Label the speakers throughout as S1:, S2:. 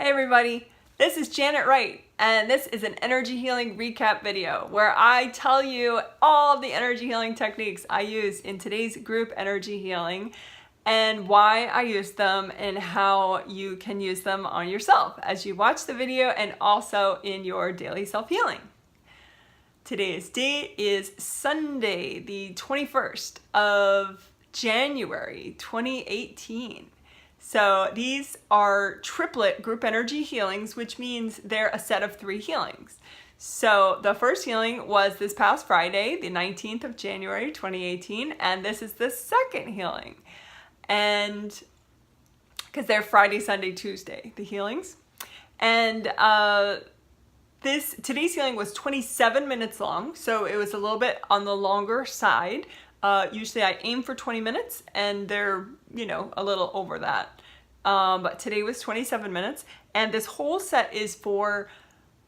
S1: Hey everybody, this is Janet Wright, and this is an energy healing recap video where I tell you all the energy healing techniques I use in today's group energy healing and why I use them and how you can use them on yourself as you watch the video and also in your daily self-healing. Today's date is Sunday, the 21st of January, 2018. So these are triplet group energy healings, which means they're a set of 3 healings. So the first healing was this past Friday, the 19th of January, 2018, and this is the second healing. And because they're Friday, Sunday, Tuesday, the healings. And today's healing was 27 minutes long, so it was a little bit on the longer side. Usually I aim for 20 minutes and they're, a little over that. But today was 27 minutes and this whole set is for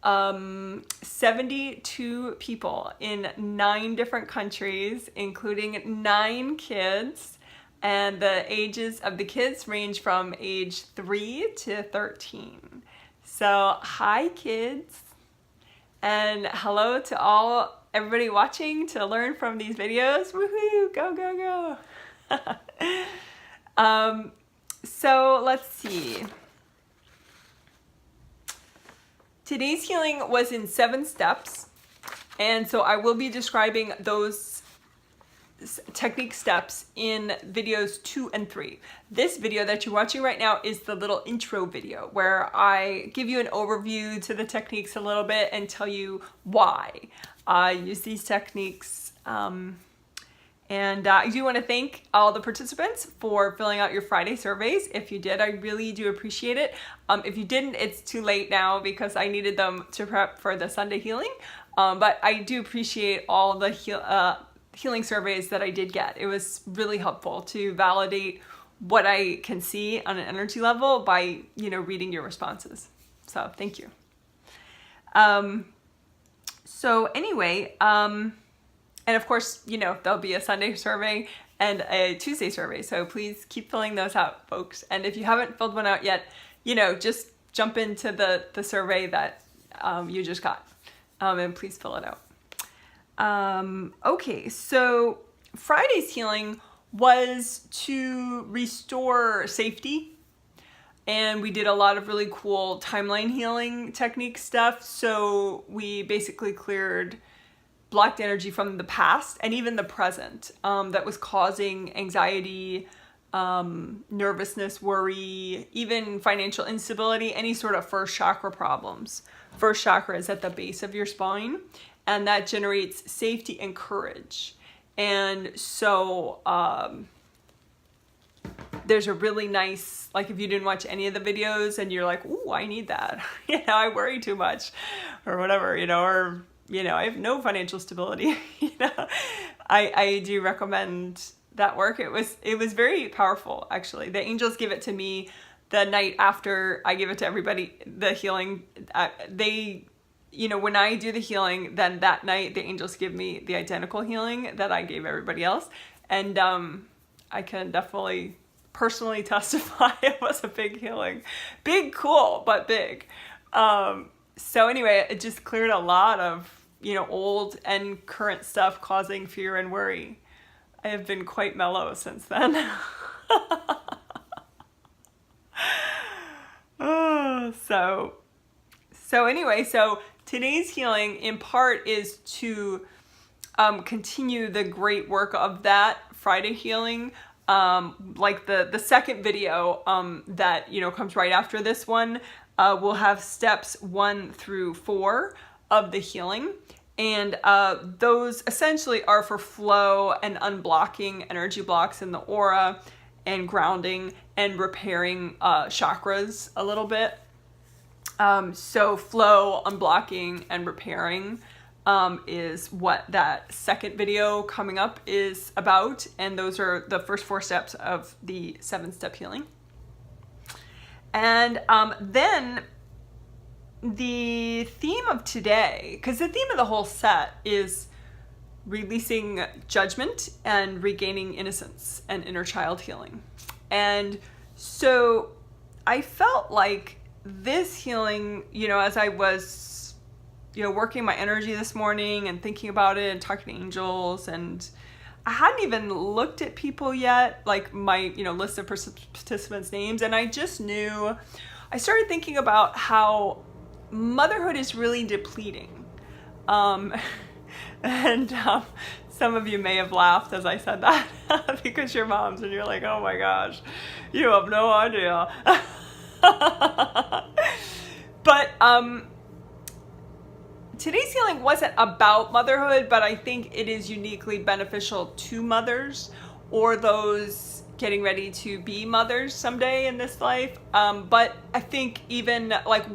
S1: 72 people in 9 different countries, including 9 kids. And the ages of the kids range from age 3 to 13. So hi kids, and hello to everybody watching to learn from these videos. Woohoo! Go, go, go! So let's see. Today's healing was in 7 steps, and so I will be describing those technique steps in videos 2 and 3. This video that you're watching right now is the little intro video where I give you an overview to the techniques a little bit and tell you why I use these techniques. And I do want to thank all the participants for filling out your Friday surveys. If you did, I really do appreciate it. If you didn't, it's too late now because I needed them to prep for the Sunday healing. But I do appreciate all the healing surveys that I did get. It was really helpful to validate what I can see on an energy level by, reading your responses. So thank you. So anyway, and of course, there'll be a Sunday survey and a Tuesday survey. So please keep filling those out, folks. And if you haven't filled one out yet, just jump into the survey that you just got, and please fill it out. Okay, so Friday's healing was to restore safety. And we did a lot of really cool timeline healing technique stuff. So we basically cleared blocked energy from the past and even the present that was causing anxiety, nervousness, worry, even financial instability, any sort of first chakra problems. First chakra is at the base of your spine, and that generates safety and courage. And so there's a really nice, like if you didn't watch any of the videos and you're like, ooh, I need that. I worry too much or whatever, or I have no financial stability. I do recommend that work. It was very powerful, actually. The angels give it to me the night after I give it to everybody, the healing. When I do the healing, then that night the angels give me the identical healing that I gave everybody else. And I can definitely personally testify it was a big healing. Big, cool, but big. So anyway, it just cleared a lot of old and current stuff causing fear and worry. I have been quite mellow since then. So anyway, today's healing in part is to continue the great work of that Friday healing. Like the second video that comes right after this one will have steps 1 through 4 of the healing. And those essentially are for flow and unblocking energy blocks in the aura and grounding and repairing chakras a little bit. So flow, unblocking, and repairing is what that second video coming up is about. And those are the first 4 steps of the 7-step healing. And then the theme of today, because the theme of the whole set is releasing judgment and regaining innocence and inner child healing. And so I felt like this healing, you know, as I was, you know, working my energy this morning and thinking about it and talking to angels, and I hadn't even looked at people yet, like my, you know, list of participants' names, and I just knew, I started thinking about how motherhood is really depleting. Some of you may have laughed as I said that because you're moms and you're like, oh my gosh, you have no idea. But today's healing wasn't about motherhood, but I think it is uniquely beneficial to mothers or those getting ready to be mothers someday in this life. But I think even like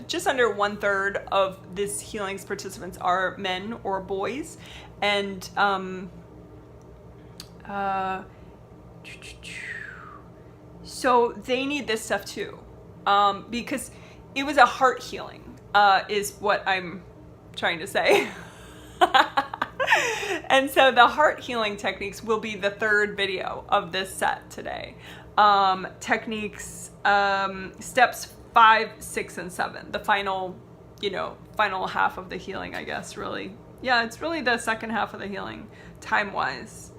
S1: just under 1/3 of this healing's participants are men or boys. And so they need this stuff too, because it was a heart healing, is what I'm trying to say. And so the heart healing techniques will be the third video of this set today. Techniques, steps 5, 6, and 7, the final, you know, final half of the healing, I guess, really. Yeah, it's really the second half of the healing, time-wise.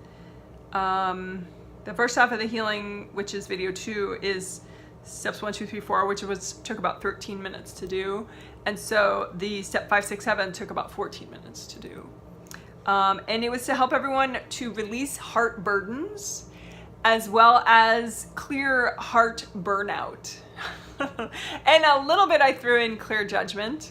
S1: The first half of the healing, which is video 2, is steps 1, 2, 3, 4, which took about 13 minutes to do. And so the step 5, 6, 7 took about 14 minutes to do. And it was to help everyone to release heart burdens as well as clear heart burnout. And a little bit I threw in clear judgment.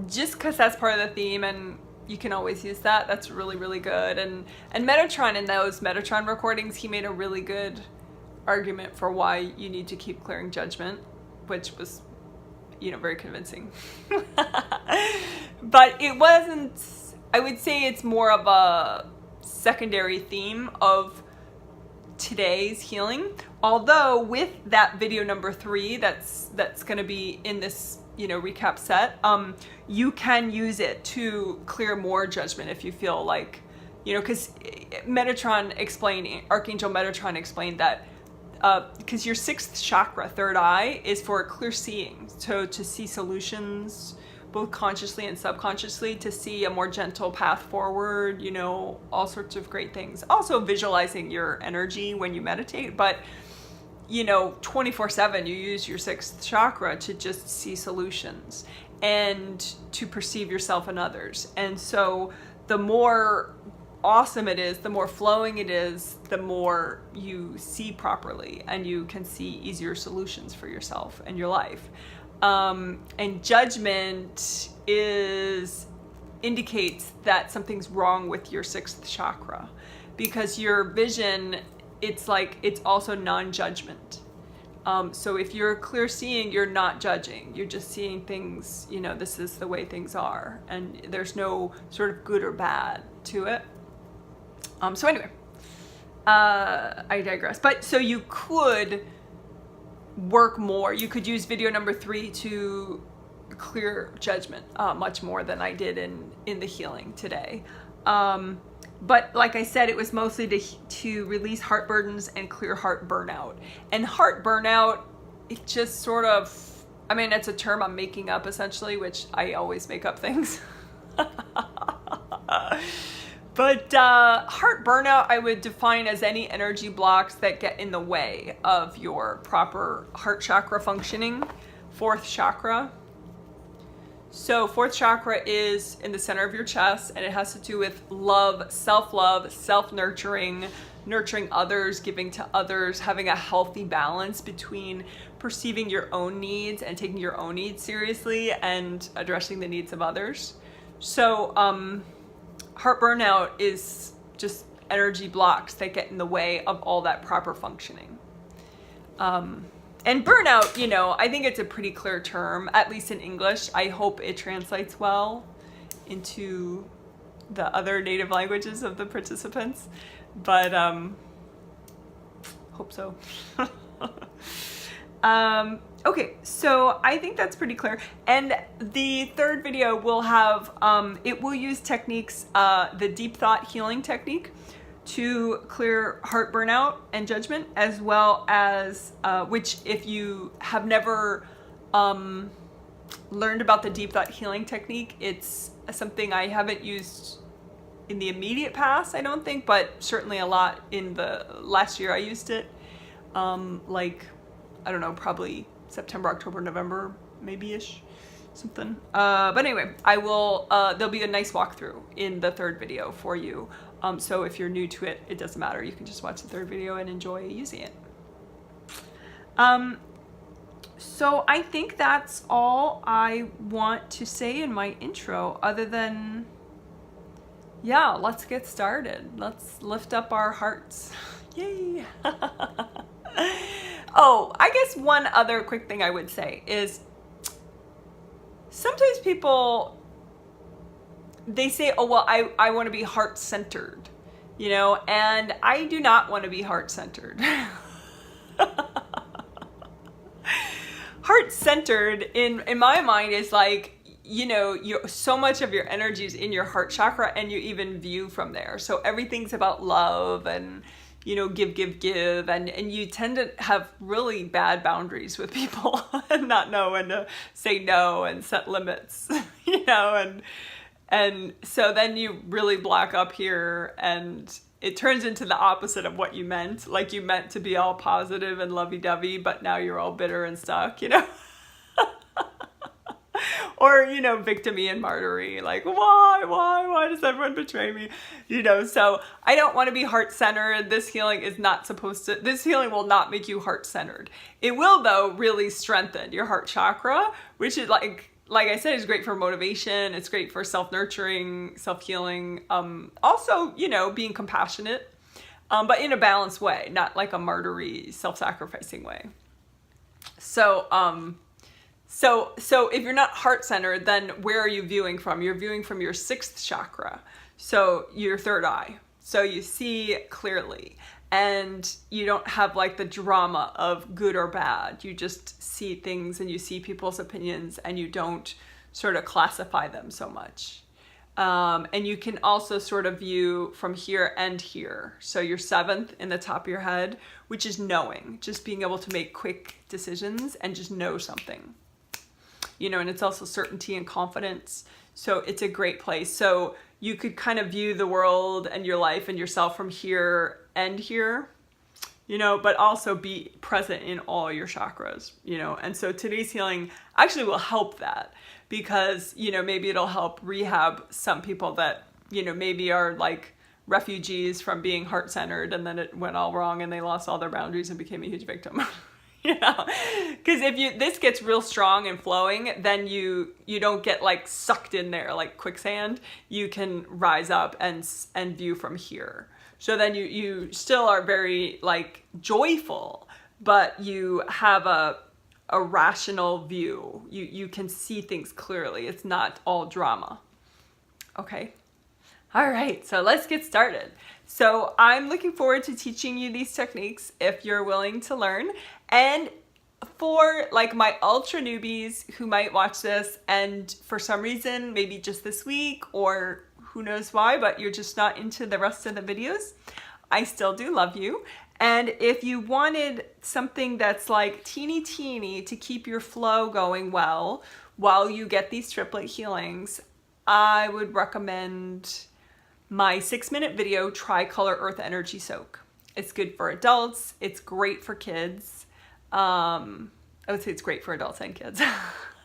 S1: Just because that's part of the theme, and you can always use that. That's really, really good. And Metatron, in those Metatron recordings, he made a really good argument for why you need to keep clearing judgment, which was, you know, very convincing. But it wasn't, I would say it's more of a secondary theme of today's healing. Although with that video number 3, that's going to be in this, you know, recap set, you can use it to clear more judgment if you feel like, you know, because Archangel Metatron explained that because your 6th chakra, third eye, is for clear seeing, so to see solutions both consciously and subconsciously, to see a more gentle path forward, you know, all sorts of great things. Also visualizing your energy when you meditate, but you know, 24/7 you use your 6th chakra to just see solutions and to perceive yourself and others. And so the more awesome it is, the more flowing it is, the more you see properly and you can see easier solutions for yourself and your life. And judgment indicates that something's wrong with your 6th chakra, because your vision, it's also non-judgment. So if you're clear seeing, you're not judging. You're just seeing things, you know, this is the way things are, and there's no sort of good or bad to it. So anyway, I digress. But so you could work more. You could use video number 3 to clear judgment much more than I did in the healing today. But like I said, it was mostly to release heart burdens and clear heart burnout. And heart burnout, it just sort of, I mean, it's a term I'm making up essentially, which I always make up things. But heart burnout, I would define as any energy blocks that get in the way of your proper heart chakra functioning. 4th chakra. So 4th chakra is in the center of your chest, and it has to do with love, self-nurturing, nurturing others, giving to others, having a healthy balance between perceiving your own needs and taking your own needs seriously and addressing the needs of others. So heart burnout is just energy blocks that get in the way of all that proper functioning. And burnout, you know, I think it's a pretty clear term, at least in English. I hope it translates well into the other native languages of the participants, but hope so. Okay, so I think that's pretty clear. And the third video will have, it will use techniques, the deep thought healing technique, to clear heart burnout and judgment, as well as, which if you have never learned about the deep thought healing technique, it's something I haven't used in the immediate past, I don't think, but certainly a lot in the last year I used it. Like, I don't know, probably September, October, November, maybe-ish, something. But anyway, I will, there'll be a nice walkthrough in the third video for you. So if you're new to it, it doesn't matter. You can just watch the third video and enjoy using it. So I think that's all I want to say in my intro, other than, yeah, let's get started. Let's lift up our hearts. Yay. Oh, I guess one other quick thing I would say is sometimes people, they say, oh, well, I want to be heart-centered, you know, and I do not want to be heart-centered. Heart-centered in my mind is like, you know, so much of your energy is in your heart chakra, and you even view from there. So everything's about love and, you know, give, and you tend to have really bad boundaries with people and not know when to say no and set limits, you know, and so then you really block up here, and it turns into the opposite of what you meant. Like, you meant to be all positive and lovey-dovey, but now you're all bitter and stuck, you know? Or, you know, victim-y and martyr-y, like, why does everyone betray me? You know, so I don't want to be heart-centered. This healing is not supposed to, this healing will not make you heart-centered. It will, though, really strengthen your heart chakra, which is like I said, is great for motivation. It's great for self-nurturing, self-healing. Also, you know, being compassionate, but in a balanced way, not like a martyr-y, self-sacrificing way. So, so if you're not heart-centered, then where are you viewing from? You're viewing from your sixth chakra, so your third eye. So you see clearly, and you don't have like the drama of good or bad. You just see things, and you see people's opinions, and you don't sort of classify them so much. And you can also sort of view from here and here. So your seventh in the top of your head, which is knowing, just being able to make quick decisions and just know something. You know, and it's also certainty and confidence. So it's a great place. So you could kind of view the world and your life and yourself from here and here, you know, but also be present in all your chakras, you know. And so today's healing actually will help that, because, you know, maybe it'll help rehab some people that, you know, maybe are like refugees from being heart-centered, and then it went all wrong and they lost all their boundaries and became a huge victim. You know, because if this gets real strong and flowing, then you don't get like sucked in there like quicksand. You can rise up and view from here. So then you still are very like joyful, but you have a rational view. You can see things clearly. It's not all drama. Okay. All right, so let's get started. So I'm looking forward to teaching you these techniques if you're willing to learn. And for like my ultra newbies who might watch this and for some reason, maybe just this week or who knows why, but you're just not into the rest of the videos, I still do love you. And if you wanted something that's like teeny to keep your flow going well while you get these triplet healings, I would recommend my 6-minute video, Tricolor Earth Energy Soak. It's good for adults. It's great for kids. I would say it's great for adults and kids.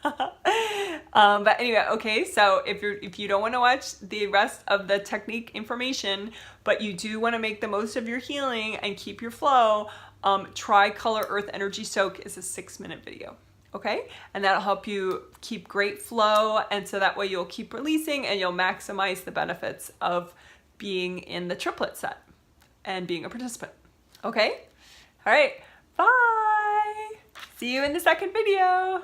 S1: But anyway, okay, so if you don't want to watch the rest of the technique information, but you do want to make the most of your healing and keep your flow, Tricolor Earth Energy Soak is a 6-minute video. Okay, and that'll help you keep great flow, and so that way you'll keep releasing and you'll maximize the benefits of being in the triplet set and being a participant. Okay, all right, bye. See you in the second video.